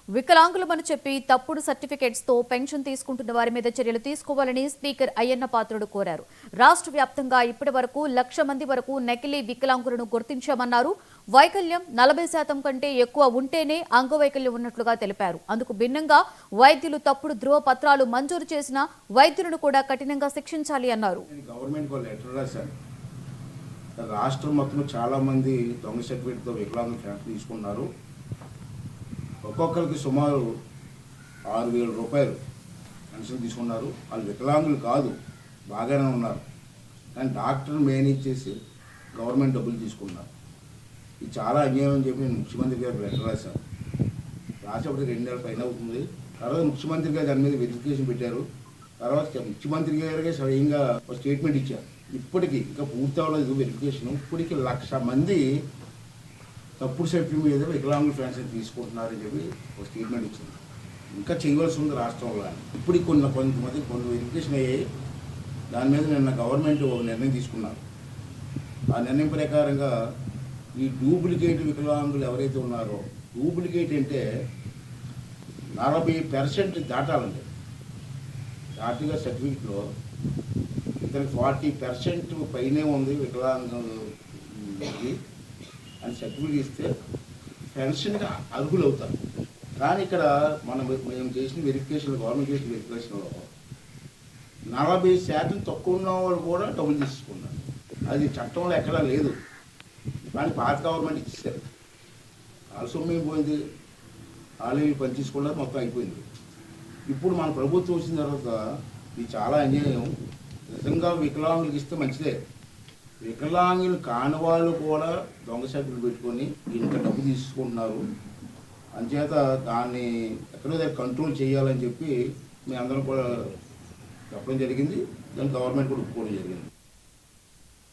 వికలాంగులమని చెప్పి తప్పుడు సర్టిఫికెట్స్ తో పెన్షన్ తీసుకుంటున్న వారి మీద చర్యలు తీసుకోవాలని స్పీకర్ అయ్యన్న పాత్రుడు కోరారు. రాష్ట్ర వ్యాప్తంగా ఇప్పటివరకు 1,00,000 మంది వరకు నకిలీ వికలాంగులను గుర్తించామన్నారు. వైకల్యం 40% కంటే ఎక్కువ ఉంటేనే అంగవైకల్యం ఉన్నట్లుగా తెలిపారు. అందుకు భిన్నంగా వైద్యులు తప్పుడు ధృవ పత్రాలు మంజూరు చేసిన వైద్యులను కూడా కఠినంగా శిక్షించాలి అన్నారు. రాష్ట్రం మొత్తం చాలా మంది దొంగ సర్టిఫికేట్తో వికలాంగులు పెన్షన్ తీసుకున్నారు. ఒక్కొక్కరికి సుమారు 6,000 రూపాయలు పెన్షన్ తీసుకున్నారు. వాళ్ళు వికలాంగులు కాదు, బాగానే ఉన్నారు, కానీ డాక్టర్ మేనేజ్ చేసి గవర్నమెంట్ డబ్బులు తీసుకున్నారు. ఇది చాలా అన్యాయం అని చెప్పి నేను ముఖ్యమంత్రి గారు లెటర్ రాశాను. రాసేపటికి 2 నెలల పైన అవుతుంది. తర్వాత ముఖ్యమంత్రి గారు దాని మీద వెరిఫికేషన్ పెట్టారు. తర్వాత ముఖ్యమంత్రి గారికి స్వయంగా ఒక స్టేట్మెంట్ ఇచ్చారు. ఇప్పటికీ ఇంకా పూర్తి అవ్వలేదు వెరిఫికేషన్. ఇప్పటికీ 1,00,000 మంది తప్పుడు సర్టిఫికేట్ మీద వికలాంగుల పెన్షన్ తీసుకుంటున్నారని చెప్పి ఒక స్టేట్మెంట్ ఇచ్చింది. ఇంకా చేయవలసి ఉంది రాష్ట్రంలో. ఇప్పుడు కొంతమంది వెరిఫికేషన్ అయ్యాయి. దాని మీద నిన్న గవర్నమెంట్ ఒక నిర్ణయం తీసుకున్నారు. ఆ నిర్ణయం ప్రకారంగా ఈ డూప్లికేట్ వికలాంగులు ఎవరైతే ఉన్నారో, డూప్లికేట్ అంటే 40% దాటాలండి. దాటిగా సర్టిఫికేట్లో ఇతనికి 40% పైనే ఉంది వికలాంగులకి అని సర్టిఫికేట్ ఇస్తే పెన్షన్గా అర్హులు అవుతారు. కానీ ఇక్కడ మేము చేసిన వెరిఫికేషన్, గవర్నమెంట్ చేసిన వెరిఫికేషన్లో 40% తక్కువ ఉన్న వాళ్ళు కూడా డబ్బులు తీసుకున్నారు. అది చట్టంలో ఎక్కడా లేదు, కానీ పాత గవర్నమెంట్ ఇచ్చేసారు. వాళ్ళ సొమ్ము పోయింది, వాళ్ళు పని తీసుకున్నారు, మొత్తం అయిపోయింది. ఇప్పుడు మన ప్రభుత్వం వచ్చిన తర్వాత ఇది చాలా అన్యాయం. నిజంగా వికలాంగులకు ఇస్తే మంచిదే. వికలాంగులు కాని వాళ్ళు కూడా దొంగ సర్టిఫికేట్ పెట్టుకొని ఇంత డబ్బు తీసుకుంటున్నారు. అంచేత దాన్ని ఎక్కడో దగ్గర కంట్రోల్ చేయాలని చెప్పి మేము అందరం కూడా చెప్పడం జరిగింది. దాన్ని గవర్నమెంట్ కూడా ఒప్పుకోవడం జరిగింది.